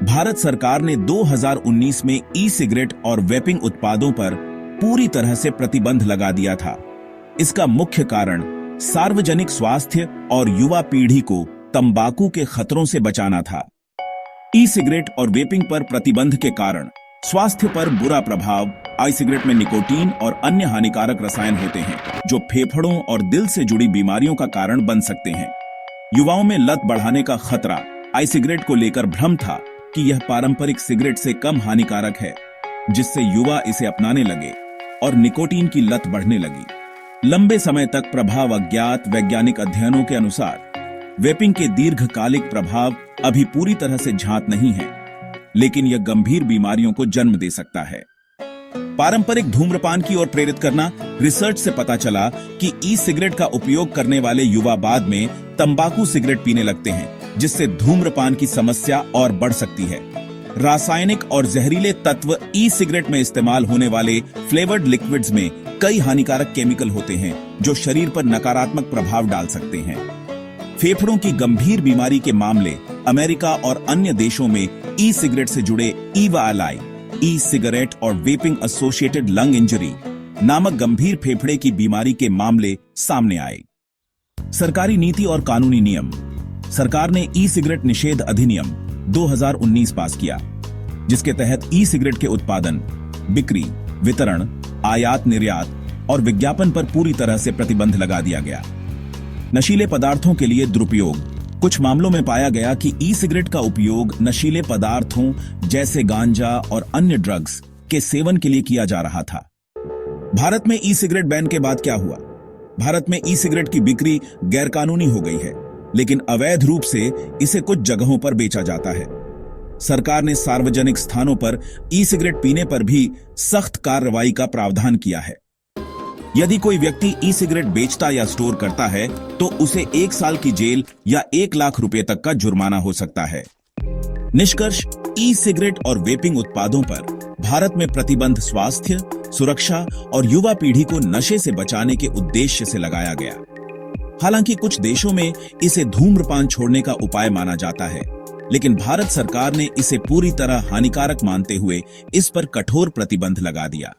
भारत सरकार ने 2019 में ई सिगरेट और वेपिंग उत्पादों पर पूरी तरह से प्रतिबंध लगा दिया था। इसका मुख्य कारण सार्वजनिक स्वास्थ्य और युवा पीढ़ी को तंबाकू के खतरों से बचाना था। ई सिगरेट और वेपिंग पर प्रतिबंध के कारण स्वास्थ्य पर बुरा प्रभाव। ई सिगरेट में निकोटीन और अन्य हानिकारक रसायन होते हैं जो फेफड़ों और दिल से जुड़ी बीमारियों का कारण बन सकते हैं। युवाओं में लत बढ़ाने का खतरा। ई सिगरेट को लेकर भ्रम था कि यह पारंपरिक सिगरेट से कम हानिकारक है, जिससे युवा इसे अपनाने लगे और निकोटीन की लत बढ़ने लगी। लंबे समय तक प्रभाव अज्ञात। वैज्ञानिक अध्ययनों के अनुसार वेपिंग के दीर्घकालिक प्रभाव अभी पूरी तरह से ज्ञात नहीं है, लेकिन यह गंभीर बीमारियों को जन्म दे सकता है। पारंपरिक धूम्रपान की ओर प्रेरित करना। रिसर्च से पता चला कि ई सिगरेट का उपयोग करने वाले युवा बाद में तंबाकू सिगरेट पीने लगते हैं, जिससे धूम्रपान की समस्या और बढ़ सकती है। रासायनिक और जहरीले तत्व। ई सिगरेट में इस्तेमाल होने वाले फ्लेवर्ड लिक्विड्स में कई हानिकारक केमिकल होते हैं जो शरीर पर नकारात्मक प्रभाव डाल सकते हैं। फेफड़ों की गंभीर बीमारी के मामले। अमेरिका और अन्य देशों में ई सिगरेट से जुड़े EVALI, ई सिगरेट और वेपिंग एसोसिएटेड लंग इंजरी नामक गंभीर फेफड़े की बीमारी के मामले सामने आए। सरकारी नीति और कानूनी नियम। सरकार ने ई सिगरेट निषेध अधिनियम 2019 पास किया, जिसके तहत ई सिगरेट के उत्पादन, बिक्री, वितरण, आयात निर्यात और विज्ञापन पर पूरी तरह से प्रतिबंध लगा दिया गया। नशीले पदार्थों के लिए दुरुपयोग। कुछ मामलों में पाया गया कि ई सिगरेट का उपयोग नशीले पदार्थों जैसे गांजा और अन्य ड्रग्स के सेवन के लिए किया जा रहा था। भारत में ई सिगरेट बैन के बाद क्या हुआ? भारत में ई सिगरेट की बिक्री गैरकानूनी हो गई है, लेकिन अवैध रूप से इसे कुछ जगहों पर बेचा जाता है। सरकार ने सार्वजनिक स्थानों पर ई सिगरेट पीने पर भी सख्त कार्रवाई का प्रावधान किया है। यदि कोई व्यक्ति ई सिगरेट बेचता या स्टोर करता है तो उसे 1 साल की जेल या 1 लाख रुपए तक का जुर्माना हो सकता है। निष्कर्ष, ई सिगरेट और वेपिंग उत्पादों पर भारत में प्रतिबंध स्वास्थ्य, सुरक्षा और युवा पीढ़ी को नशे से बचाने के उद्देश्य से लगाया गया। हालांकि कुछ देशों में इसे धूम्रपान छोड़ने का उपाय माना जाता है, लेकिन भारत सरकार ने इसे पूरी तरह हानिकारक मानते हुए इस पर कठोर प्रतिबंध लगा दिया।